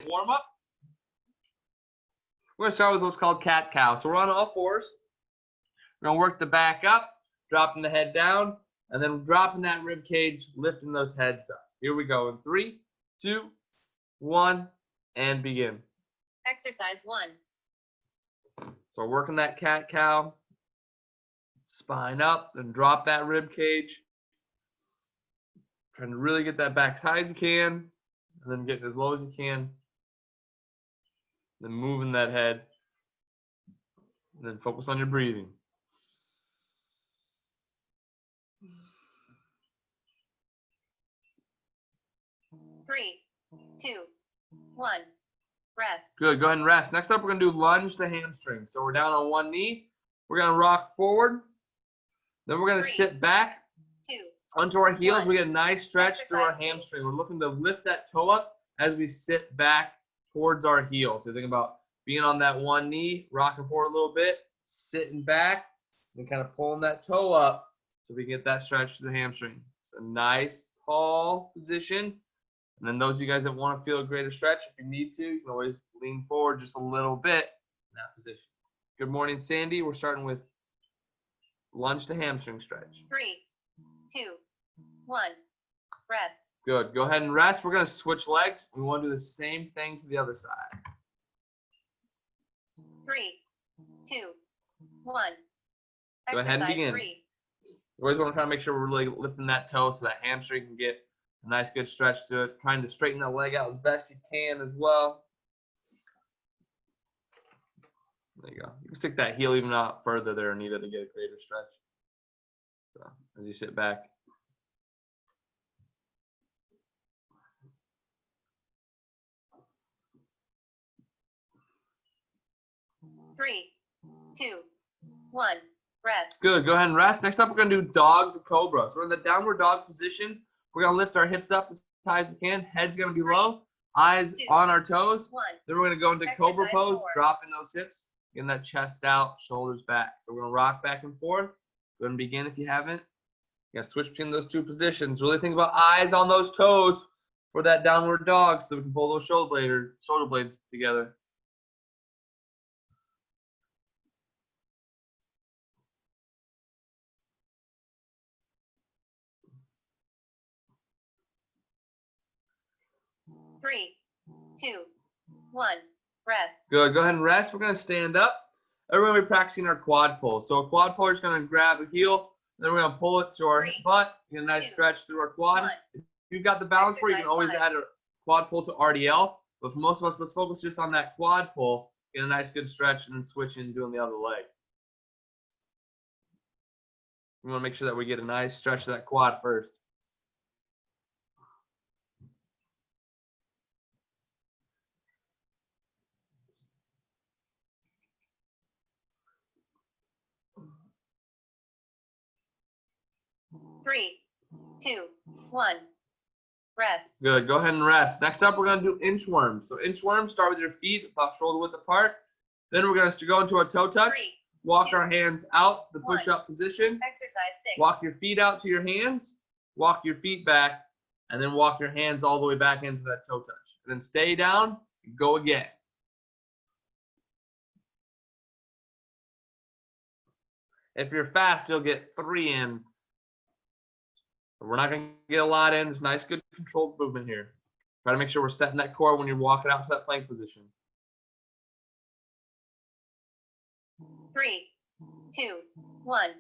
warm up. We're going to start with what's called cat-cow. So we're on all fours. We're going to work the back up, dropping the head down, and then dropping that rib cage, lifting those heads up. Here we go in 3, 2, 1, and begin. Exercise 1. So working that cat-cow, spine up, then drop that rib cage. Trying to really get that back as high as you can, and then get as low as you can. Then moving that head, and then focus on your breathing. Three, 2, 1. Rest. Good. Go ahead and rest. Next up, we're going to do lunge to hamstring. So we're down on one knee. We're going to rock forward. Then we're going to 3, sit back 2. onto our heels. 1. We get a nice stretch through our Exercise 2. hamstring. We're looking to lift that toe up as we sit back towards our heels. So think about being on that one knee, rocking forward a little bit, sitting back, and kind of pulling that toe up so we can get that stretch to the hamstring. It's a nice, tall position. And then those of you guys that want to feel a greater stretch, if you need to, you can always lean forward just a little bit in that position. Good morning, Sandy. We're starting with lunge to hamstring stretch. 3, 2, 1. Rest. Good. Go ahead and rest. We're going to switch legs. We want to do the same thing to the other side. 3, 2, 1. Go ahead and Exercise begin. 3. We always want to try to make sure we're really lifting that toe so that hamstring can get a nice good stretch to it. Trying to straighten that leg out as best you can as well. There you go. You can stick that heel even out further there, Anita, to get a greater stretch. So as you sit back. Three, 2, 1. Rest. Good. Go ahead and rest. Next up, we're going to do dog to cobra. So we're in the downward dog position. We're going to lift our hips up as high as we can. Head's going to be low. Eyes 2, on our toes. 1. Then we're going to go into cobra Exercise pose, 4. dropping those hips, getting that chest out, shoulders back. So we're going to rock back and forth. Go ahead and begin if you haven't. You got to switch between those two positions. Really think about eyes on those toes for that downward dog so we can pull those shoulder blades together. Three, 2, 1. Rest. Good. Go ahead and rest. We're going to stand up. Everyone will be practicing our quad pull. So a quad puller is going to grab a heel. Then we're going to pull it to our 3, butt. Get a nice 2, stretch through our quad. 1. If you've got the balance for it, you can Exercise always 5. add a quad pull to RDL. But for most of us, let's focus just on that quad pull. Get a nice good stretch and then switch in doing the other leg. We want to make sure that we get a nice stretch to that quad first. Three, 2, 1. Rest. Good. Go ahead and rest. Next up, we're going to do inchworms. So inchworms, start with your feet about shoulder width apart. Then we're going to go into a toe touch. 3, Walk 2, our hands out to the 1. push-up position. Exercise 6. Walk your feet out to your hands. Walk your feet back. And then walk your hands all the way back into that toe touch. And then stay down. Go again. If you're fast, you'll get 3 in. We're not going to get a lot in. It's nice, good controlled movement here. Try to make sure we're setting that core when you're walking out to that plank position. 3, 2, 1.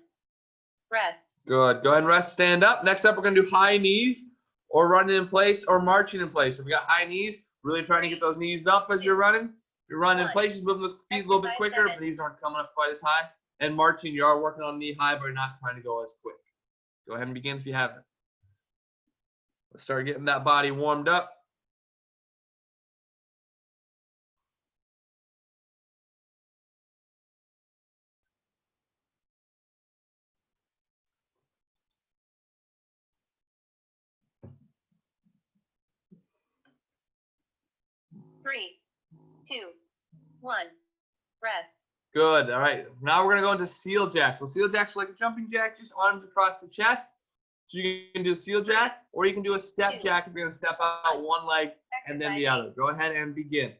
Rest. Good. Go ahead and rest. Stand up. Next up, we're going to do high knees or running in place or marching in place. If we got high knees, really trying to get those knees up as you're running. If you're running in 1. place, you're moving those feet a little bit Exercise quicker. 7. But these aren't coming up quite as high. And marching, you are working on knee high, but you're not trying to go as quick. Go ahead and begin if you haven't. Let's start getting that body warmed up. Three, 2, 1. Rest. Good. All right. Now we're going to go into seal jack. So seal jack's like a jumping jack, just arms across the chest. So you can do a seal jack, or you can do a step 2, jack if you're going to step out one leg and then exercise the 8, other. Go ahead and begin.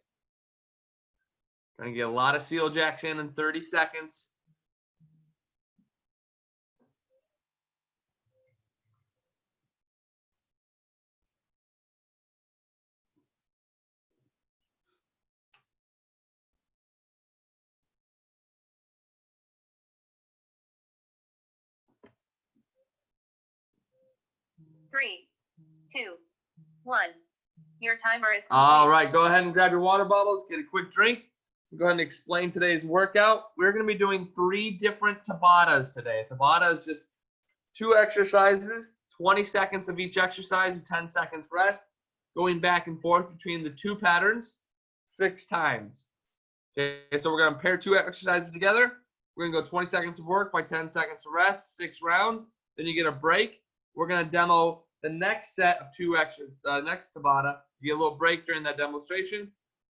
Going to get a lot of seal jacks in 30 seconds. three, two, one. Your timer is complete. All right, go ahead and grab your water bottles, get a quick drink. Go ahead and explain today's workout. We're going to be doing 3 different Tabatas today. A Tabata is just 2 exercises, 20 seconds of each exercise with 10 seconds rest, going back and forth between the 2 patterns 6 times. Okay, so we're going to pair 2 exercises together. We're going to go 20 seconds of work by 10 seconds of rest, 6 rounds. Then you get a break. We're going to demo the next set of 2 next Tabata. You get a little break during that demonstration.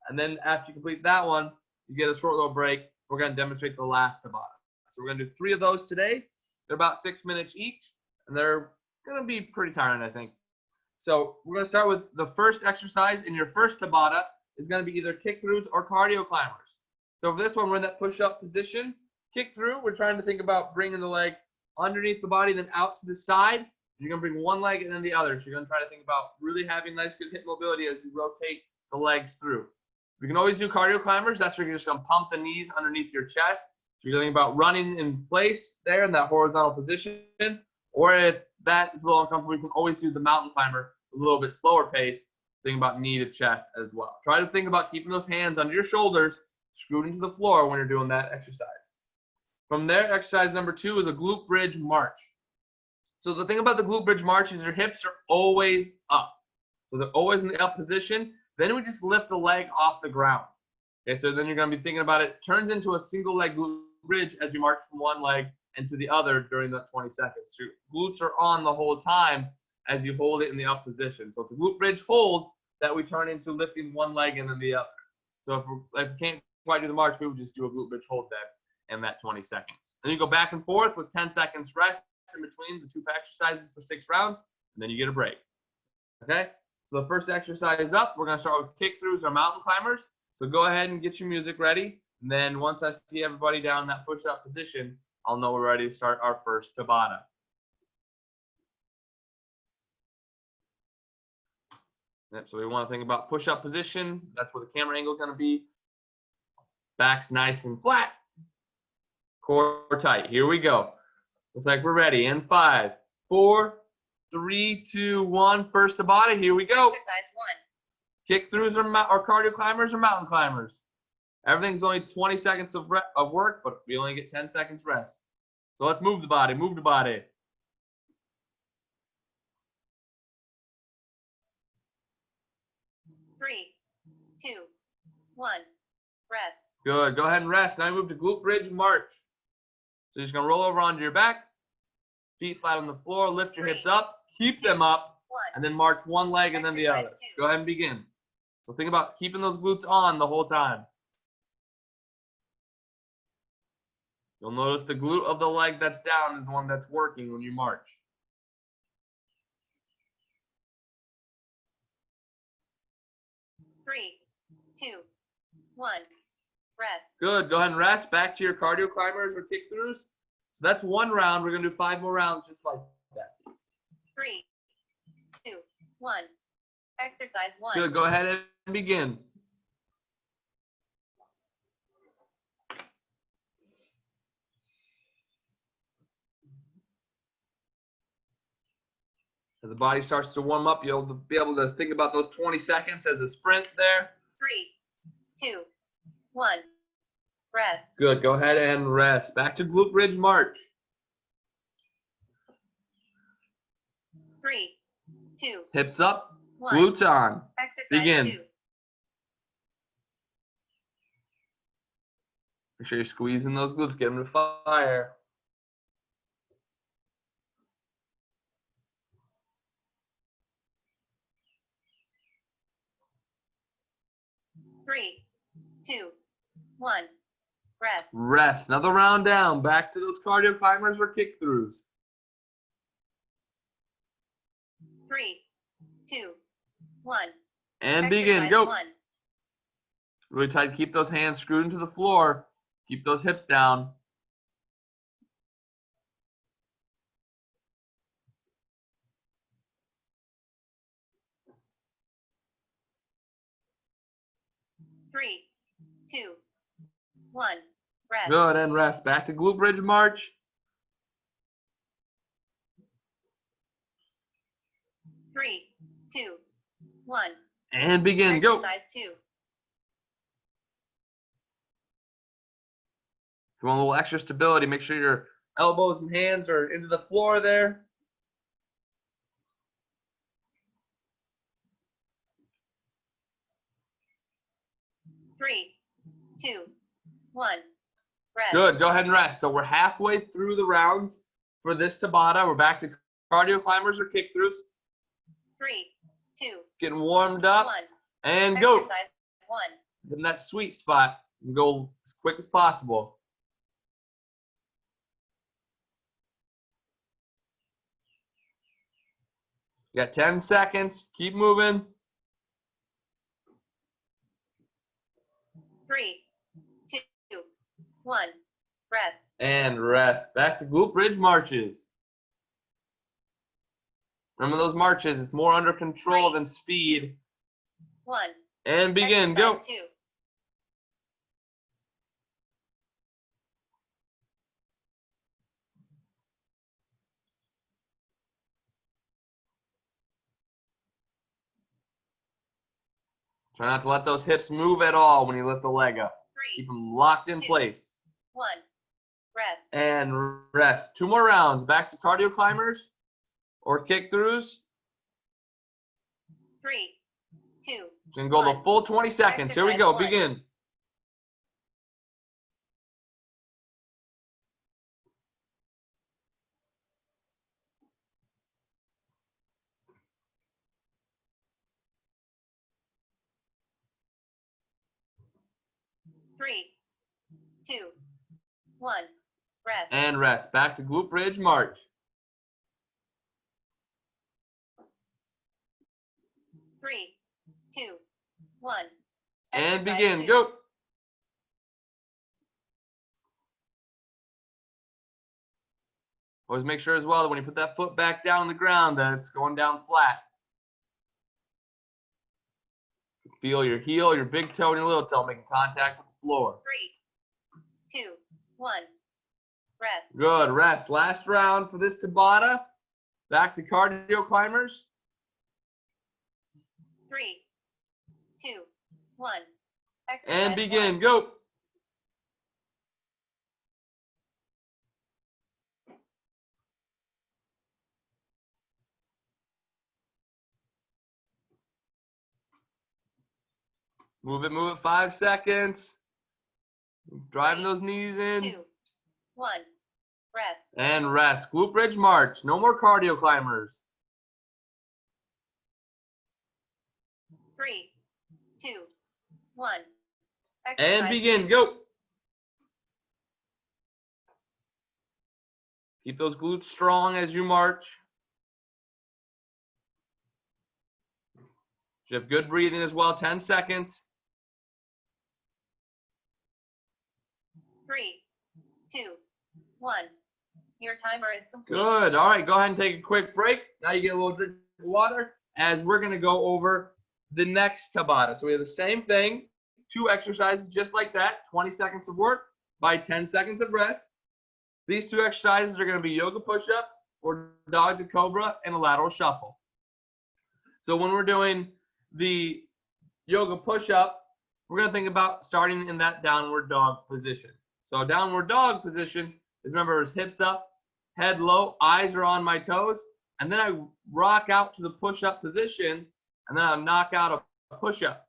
And then after you complete that one, you get a short little break. We're going to demonstrate the last Tabata. So we're going to do 3 of those today. They're about 6 minutes each, and they're going to be pretty tiring, I think. So we're going to start with the first exercise. In your first Tabata is going to be either kick throughs or cardio climbers. So for this one, we're in that push-up position. Kick through, we're trying to think about bringing the leg underneath the body, then out to the side. You're going to bring one leg and then the other. So you're going to try to think about really having nice, good hip mobility as you rotate the legs through. You can always do cardio climbers. That's where you're just going to pump the knees underneath your chest. So you're thinking about running in place there in that horizontal position. Or if that is a little uncomfortable, you can always do the mountain climber a little bit slower pace. Think about knee to chest as well. Try to think about keeping those hands under your shoulders, screwed into the floor when you're doing that exercise. From there, exercise number 2 is a glute bridge march. So the thing about the glute bridge march is your hips are always up. So they're always in the up position. Then we just lift the leg off the ground. Okay, so then you're going to be thinking about it. Turns into a single leg glute bridge as you march from one leg and to the other during that 20 seconds. So your glutes are on the whole time as you hold it in the up position. So it's a glute bridge hold that we turn into lifting one leg and then the other. So if we can't quite do the march, we would just do a glute bridge hold there in that 20 seconds. Then you go back and forth with 10 seconds rest in between the 2 exercises for 6 rounds, and then you get a break. Okay? So the first exercise up, we're going to start with kick throughs or mountain climbers. So go ahead and get your music ready. And then once I see everybody down in that push-up position, I'll know we're ready to start our first Tabata. Yep, so we want to think about push-up position. That's where the camera angle is going to be. Back's nice and flat. Core tight. Here we go. Looks like we're ready. In 5, 4, 3, 2, 1. First Tabata. Here we go. Exercise 1. Kick throughs or cardio climbers or mountain climbers. Everything's only 20 seconds of work, but we only get 10 seconds rest. So let's move the body. Move the body. Three, two, one. Rest. Good. Go ahead and rest. Now we move to glute bridge march. So you're just going to roll over onto your back. Feet flat on the floor. Lift your hips up. Keep them up. 1. And then march one leg and then the other. Exercise 2. Go ahead and begin. So think about keeping those glutes on the whole time. You'll notice the glute of the leg that's down is the one that's working when you march. Three, two, one. Rest. Good. Go ahead and rest. Back to your cardio climbers or kick throughs. So that's 1 round. We're going to do 5 more rounds just like that. 3, 2, 1. Exercise 1. Good. Go ahead and begin. As the body starts to warm up, you'll be able to think about those 20 seconds as a sprint there. 3, 2, 1. Rest. Good. Go ahead and rest. Back to glute bridge march. 3, 2, Hips up, 1. glutes on. Exercise Begin. 2. Make sure you're squeezing those glutes. Get them to fire. 3, 2, 1. Rest. Rest. Another round down. Back to those cardio climbers or kick throughs. 3, 2, 1. And begin. Exercise Go. 1. Really tight. Keep those hands screwed into the floor. Keep those hips down. Three, 2, 1. Rest. Good, and rest. Back to glute bridge march. 3, 2, 1. And begin. Go. Exercise 2. If you want a little extra stability, make sure your elbows and hands are into the floor there. Three, 2, 1. Rest. Good. Go ahead and rest. So we're halfway through the rounds for this Tabata. We're back to cardio climbers or kick throughs. 3, 2, Getting warmed up. 1. And go. Exercise 1. In that sweet spot. And go as quick as possible. You got 10 seconds. Keep moving. 3, 2, 1. Rest. And rest. Back to glute bridge marches. Remember those marches. It's more under control than speed. 1. And begin. Go. Exercise 2. Try not to let those hips move at all when you lift the leg up. 3, Keep them locked in 2. place. 1. Rest. And rest. 2 more rounds. Back to cardio climbers or kick throughs. 3, 2. You can go the full 20 seconds. Here we go. Exercise 1. Begin. Three, 2, 1. Rest. And rest. Back to glute bridge march. 3, 2, 1. And Exercise begin. 2. Go. Always make sure as well that when you put that foot back down on the ground that it's going down flat. Feel your heel, your big toe, and your little toe making contact with the floor. 3, 2, 1. Rest. Good. Rest. Last round for this Tabata. Back to cardio climbers. 3, 2, 1. Exercise And begin. 1. Go. Move it 5 seconds. Driving those knees in. 2, 1. Rest. And rest. Glute bridge march. No more cardio climbers. 3, 2, 1. And Exercise begin. 2. Go. Keep those glutes strong as you march. You have good breathing as well. 10 seconds. 3, 2, 1. Your timer is complete. Good. All right. Go ahead and take a quick break. Now you get a little drink of water as we're going to go over the next Tabata. So we have the same thing. 2 exercises just like that. 20 seconds of work by 10 seconds of rest. These 2 exercises are going to be yoga push-ups or dog to cobra and a lateral shuffle. So when we're doing the yoga push-up, we're going to think about starting in that downward dog position. So downward dog position is, remember, it's hips up, head low, eyes are on my toes, and then I rock out to the push-up position, and then I'll knock out a push-up.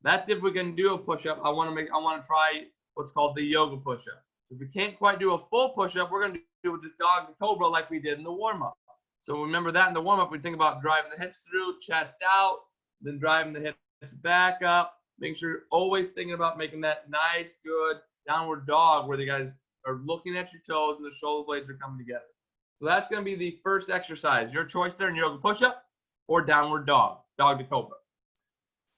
That's if we can do a push-up. I want to try what's called the yoga push-up. If we can't quite do a full push-up, we're going to do just dog to cobra like we did in the warm-up. So remember that in the warm-up, we think about driving the hips through, chest out, then driving the hips back up. Make sure you're always thinking about making that nice, good downward dog where the guys are looking at your toes and the shoulder blades are coming together. So that's going to be the first exercise. Your choice there in yoga push-up. or downward dog, dog to cobra.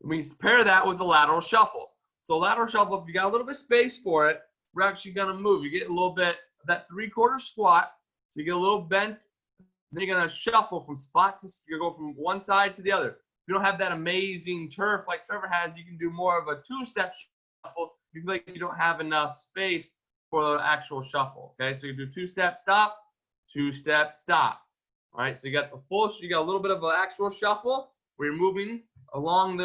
We pair that with the lateral shuffle. So lateral shuffle, if you got a little bit of space for it, we're actually going to move. You get a little bit of that 3/4 squat, so you get a little bent. Then you're going to shuffle from spot to, you go from one side to the other. If you don't have that amazing turf like Trevor has, you can do more of a 2-step shuffle if you feel like you don't have enough space for the actual shuffle. Okay, so you do 2-step stop, 2-step stop. All right, so you got the full, you got a little bit of an actual shuffle where you're moving along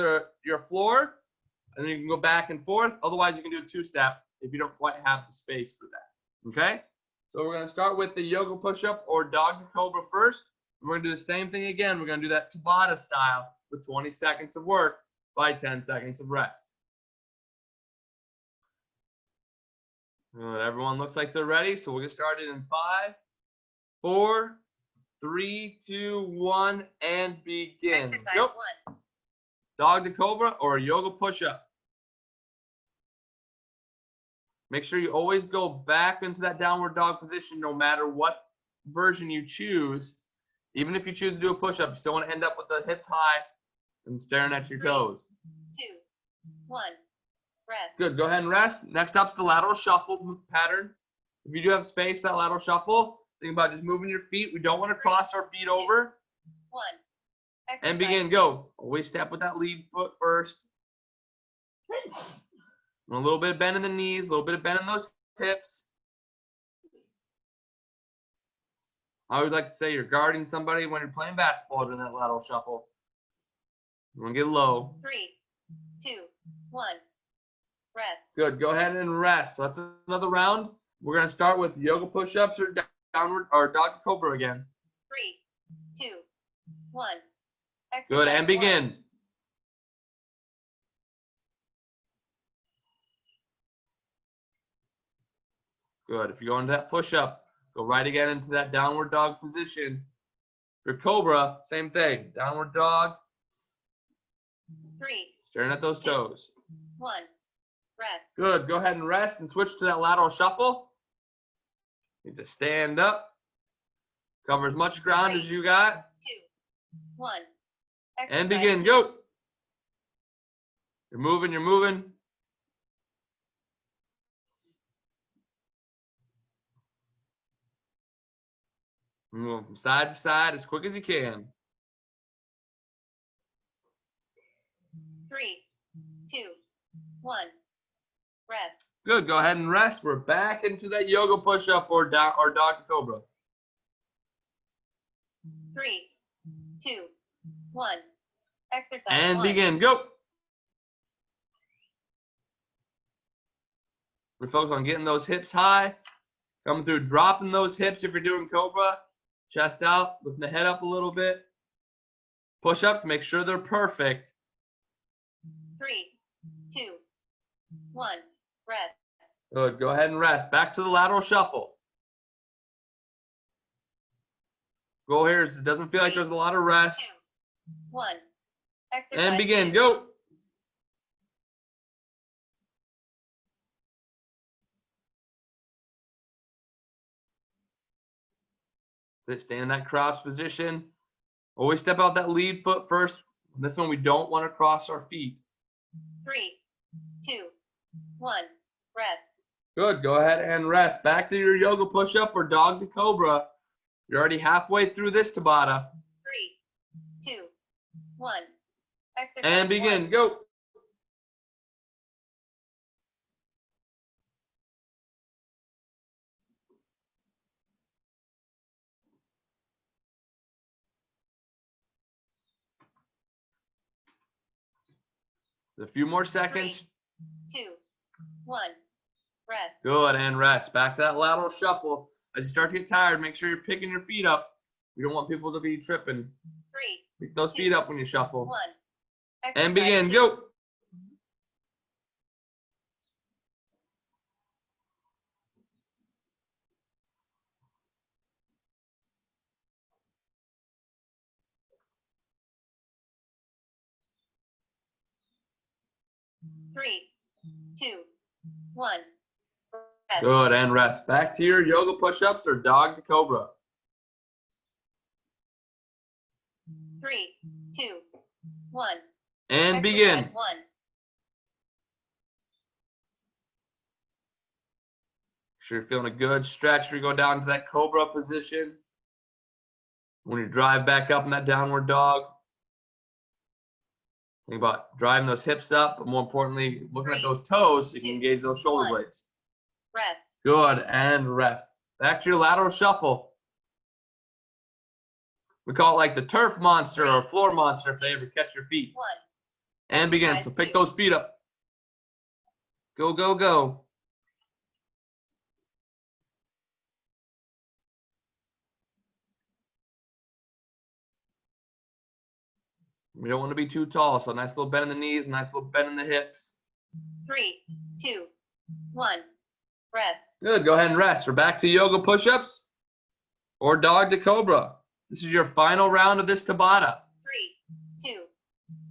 your floor, and then you can go back and forth. Otherwise, you can do a 2-step if you don't quite have the space for that. Okay, so we're going to start with the yoga push-up or dog to cobra first. We're going to do the same thing again. We're going to do that Tabata style with 20 seconds of work by 10 seconds of rest. Good. Everyone looks like they're ready, so we'll get started in 5, 4, 3, 2, 1, and begin. Exercise Go. 1. Dog to cobra or yoga push-up. Make sure you always go back into that downward dog position no matter what version you choose. Even if you choose to do a push-up, you still want to end up with the hips high and staring at your toes. 2, 1. Rest. Good. Go ahead and rest. Next up is the lateral shuffle pattern. If you do have space, that lateral shuffle, think about just moving your feet. We don't want to cross our feet over. 1. And Exercise begin. 2. Go. Always step with that lead foot first. And a little bit of bend in the knees, a little bit of bend in those hips. I always like to say you're guarding somebody when you're playing basketball during that lateral shuffle. You want to get low. 3, 2, 1. Rest. Good. Go ahead and rest. So that's another round. We're going to start with yoga push-ups or downward or dog to cobra again. 3, 2, 1. Exercise Good. And 1. begin. Good. If you go into that push-up, go right again into that downward dog position. For cobra, same thing. Downward dog. 3, Staring at those toes. 1. Rest. Good. Go ahead and rest and switch to that lateral shuffle. Need to stand up. Cover as much ground as you got. 2, 1. And Exercise begin. 2. Go. You're moving. You're moving. Move from side to side as quick as you can. 3, 2, 1. Rest. Good. Go ahead and rest. We're back into that yoga push-up or dog to cobra. 3, 2, 1. Exercise And 1. begin. Go. We focus on getting those hips high. Coming through, dropping those hips if you're doing cobra. Chest out, lifting the head up a little bit. Push-ups, make sure they're perfect. 3, 2, 1. Rest. Good. Go ahead and rest. Back to the lateral shuffle. Goal here is it doesn't feel like there's a lot of rest. 2, 1. Exercise And begin. 2. Go. Stay in that cross position. Always step out that lead foot first. This one we don't want to cross our feet. 3, 2, 1. Rest. Good. Go ahead and rest. Back to your yoga push-up or dog to cobra. You're already halfway through this Tabata. 3, 2, 1. Exercise And begin. 1. Go. A few more seconds. 3, 2, 1. Rest. Good, and rest. Back to that lateral shuffle. As you start to get tired, make sure you're picking your feet up. We don't want people to be tripping. 3, Pick those feet up when you shuffle. 1. And Exercise begin. 2. Go. Three, 2, 1. Rest. Good, and rest. Back to your yoga push-ups or dog to cobra. 3, 2, 1. And begin. Exercise 1. Sure you're feeling a good stretch where you go down to that cobra position. When you drive back up in that downward dog, think about driving those hips up, but more importantly, looking at those toes so you can engage those shoulder blades. Rest. Good, and rest. Back to your lateral shuffle. We call it like the turf monster or floor monster if they ever catch your feet. 1. And begin. So pick those feet up. Go, go, go. We don't want to be too tall, so nice little bend in the knees, nice little bend in the hips. 3, 2, 1. Rest. Good. Go ahead and rest. We're back to yoga push-ups or dog to cobra. This is your final round of this Tabata. 3, 2,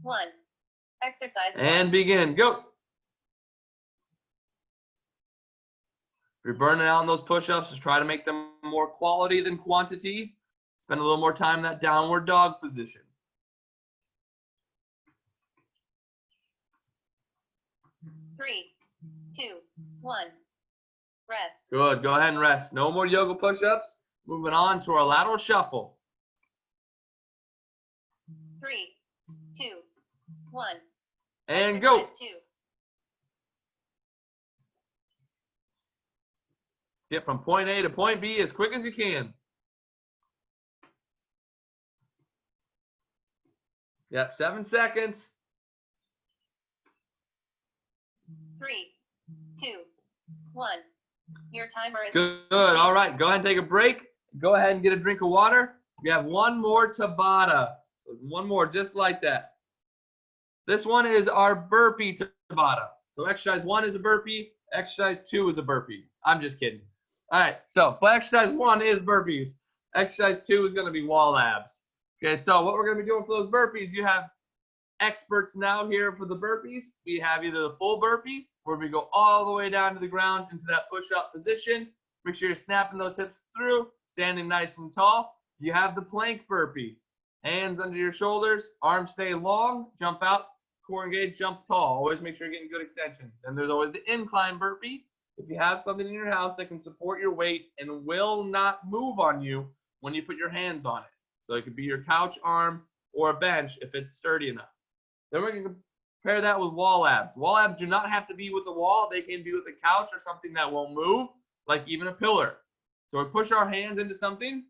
1. Exercise 1. And begin. Go. If you're burning out on those push-ups, just try to make them more quality than quantity. Spend a little more time in that downward dog position. Three, 2, 1. Rest. Good. Go ahead and rest. No more yoga push-ups. Moving on to our lateral shuffle. 3, 2, 1. And go. Exercise 2. Get from point A to point B as quick as you can. You got 7 seconds. 3, 2, 1. Your timer is Good. All right. Go ahead and take a break. Go ahead and get a drink of water. We have one more Tabata. So one more just like that. This one is our burpee Tabata. So exercise 1 is a burpee. Exercise 2 is a burpee. I'm just kidding. All right. So but exercise 1 is burpees. Exercise 2 is going to be wall abs. Okay. So what we're going to be doing for those burpees, you have experts now here for the burpees. We have either the full burpee, where we go all the way down to the ground into that push-up position. Make sure you're snapping those hips through, standing nice and tall. You have the plank burpee. Hands under your shoulders, arms stay long, jump out, core engaged, jump tall. Always make sure you're getting good extension. Then there's always the incline burpee. If you have something in your house that can support your weight and will not move on you when you put your hands on it. So it could be your couch arm or a bench if it's sturdy enough. Then we're going to compare that with wall abs. Wall abs do not have to be with the wall. They can be with a couch or something that won't move, like even a pillar. So we push our hands into something,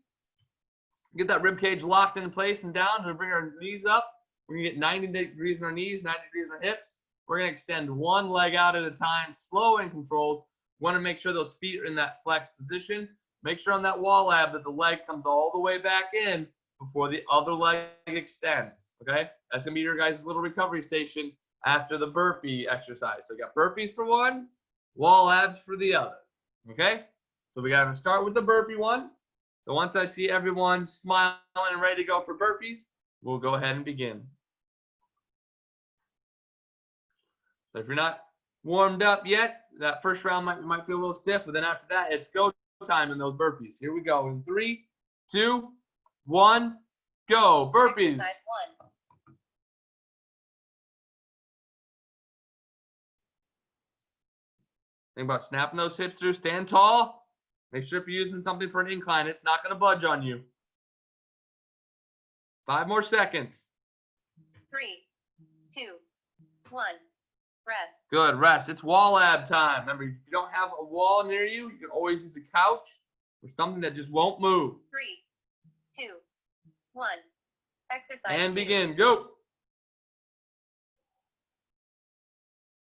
get that rib cage locked in place and down. We bring our knees up. We're going to get 90 degrees in our knees, 90 degrees in our hips. We're going to extend one leg out at a time, slow and controlled. We want to make sure those feet are in that flex position. Make sure on that wall ab that the leg comes all the way back in before the other leg extends. Okay, that's gonna be your guys' little recovery station after the burpee exercise. So we got burpees for one, wall abs for the other. Okay, so we gotta start with the burpee one. So once I see everyone smiling and ready to go for burpees, we'll go ahead and begin. So if you're not warmed up yet, that first round might feel a little stiff, but then after that, it's go time in those burpees. Here we go in 3, 2, 1, go. Burpees. Exercise 1. Think about snapping those hips through, stand tall. Make sure if you're using something for an incline, it's not going to budge on you. 5 more seconds. 3, 2, 1. Rest. Good, rest. It's wall ab time. Remember, if you don't have a wall near you, you can always use a couch or something that just won't move. 3, 2, 1. Exercise And 2. begin. Go.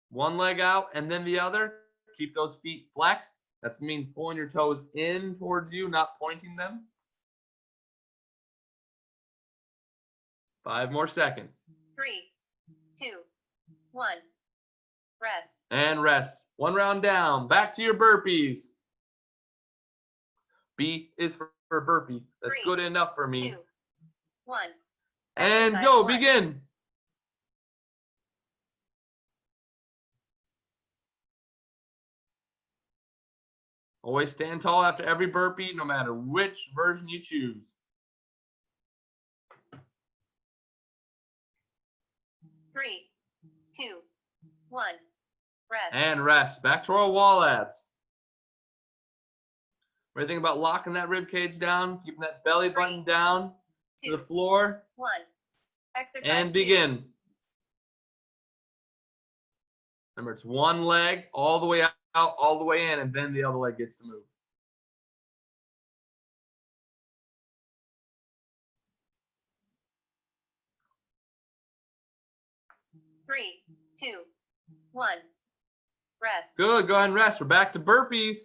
One leg out and then the other. Keep those feet flexed. That means pulling your toes in towards you, not pointing them. 5 more seconds. 3, 2, 1. Rest. And rest. One round down. Back to your burpees. B is for burpee. That's 3, good enough for me. 2, 1. And Exercise go. 1. Begin. Always stand tall after every burpee, no matter which version you choose. 3, 2, 1. Rest. And rest. Back to our wall abs. What do you think about locking that rib cage down, keeping that belly button down to the 2, floor, 1. Exercise and 2. begin. Remember, it's one leg all the way out, all the way in, and then the other leg gets to move. 3, 2, 1. Rest. Good. Go ahead and rest. We're back to burpees.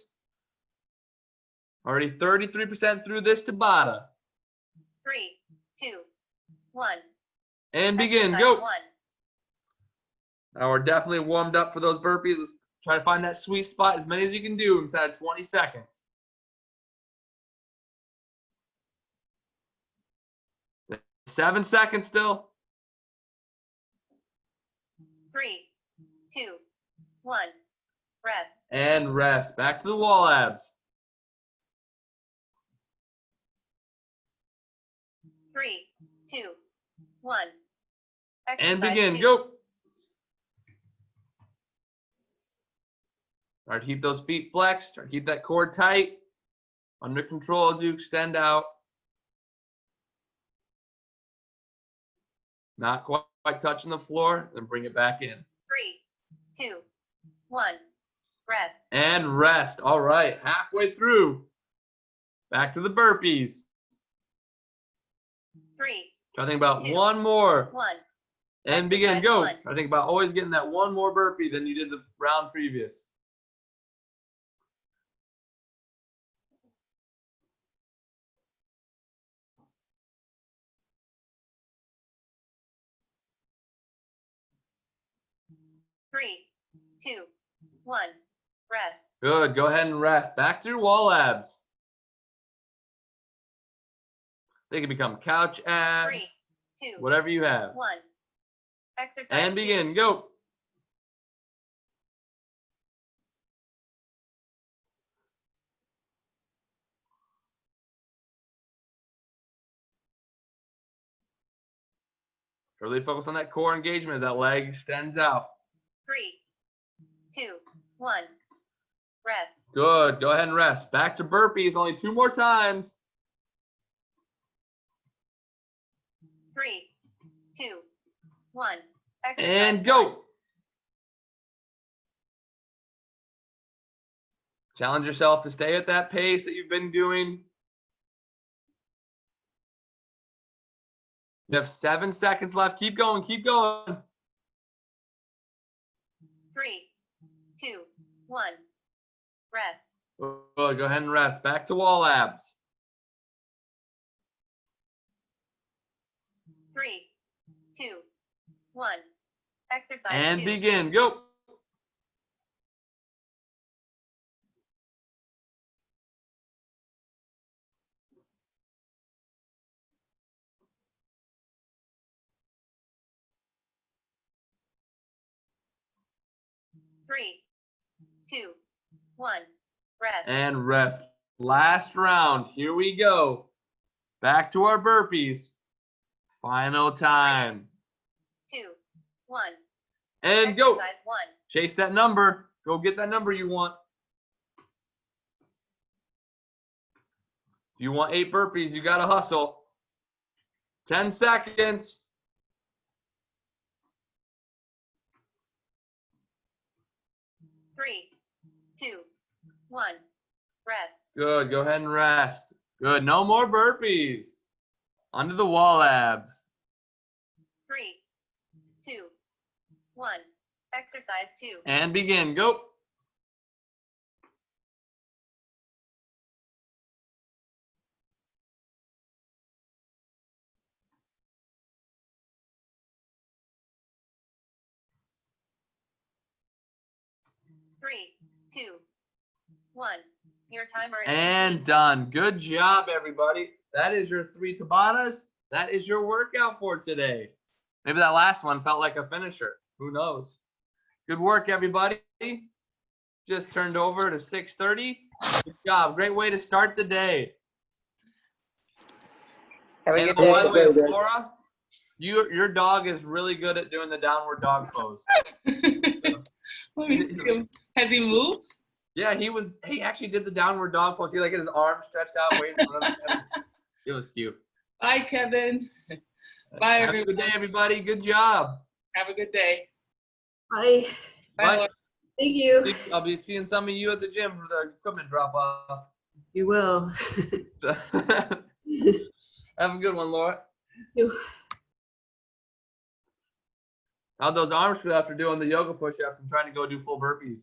Already 33% through this Tabata. 3, 2, 1. And begin. Exercise Go. 1. Now we're definitely warmed up for those burpees. Let's try to find that sweet spot, as many as you can do inside of 20 seconds. Seven seconds still. 3, 2, 1. Rest. And rest. Back to the wall abs. 3, 2, 1. And Exercise begin. 2. Go. Try to keep those feet flexed. Try to keep that core tight. Under control as you extend out. Not quite touching the floor. Then bring it back in. 3, 2, 1. Rest. And rest. All right. Halfway through. Back to the burpees. 3, Try to think about 2, one more. 1. And begin. Exercise Go. 1. Try to think about always getting that one more burpee than you did the round previous. 3, 2, 1. Rest. Good. Go ahead and rest. Back to your wall abs. They can become couch abs. 3, 2, Whatever you have. 1. Exercise And 2. begin. Go. Really focus on that core engagement as that leg extends out. 3, 2, 1. Rest. Good. Go ahead and rest. Back to burpees. Only 2 more times. 3, 2, 1. Exercise And go. 1. Challenge yourself to stay at that pace that you've been doing. You have 7 seconds left. Keep going. Keep going. 3, 2, 1. Rest. Good. Go ahead and rest. Back to wall abs. 3, 2, 1. Exercise And 2. begin. Go. Three, 2, 1. Rest. And rest. Last round. Here we go. Back to our burpees. Final time. 2, 1. And go. Exercise 1. Chase that number. Go get that number you want. If you want 8 burpees, you got to hustle. 10 seconds. 3, 2, 1. Rest. Good. Go ahead and rest. Good. No more burpees. Onto the wall abs. 3, 2, 1. Exercise 2. And begin. Go. Three, 2, 1. Your timer is And complete. done. Good job, everybody. That is your 3 Tabatas. That is your workout for today. Maybe that last one felt like a finisher. Who knows? Good work, everybody. Just turned over to 6:30. Good job. Great way to start the day. Have a And good by the way, day. Laura, Your dog is really good at doing the downward dog pose. Let me see him. Has he moved? Yeah, he actually did the downward dog pose. He like had his arms stretched out, waiting for them. It was cute. Bye, Kevin. Bye, Have a good everyone. day, everybody. Good job. Have a good day. Bye. Bye. Bye. Laura. Thank you. I'll be seeing some of you at the gym for the equipment drop off. You will. Have a good one, Laura. You. How'd those arms feel after doing the yoga push-ups and trying to go do full burpees?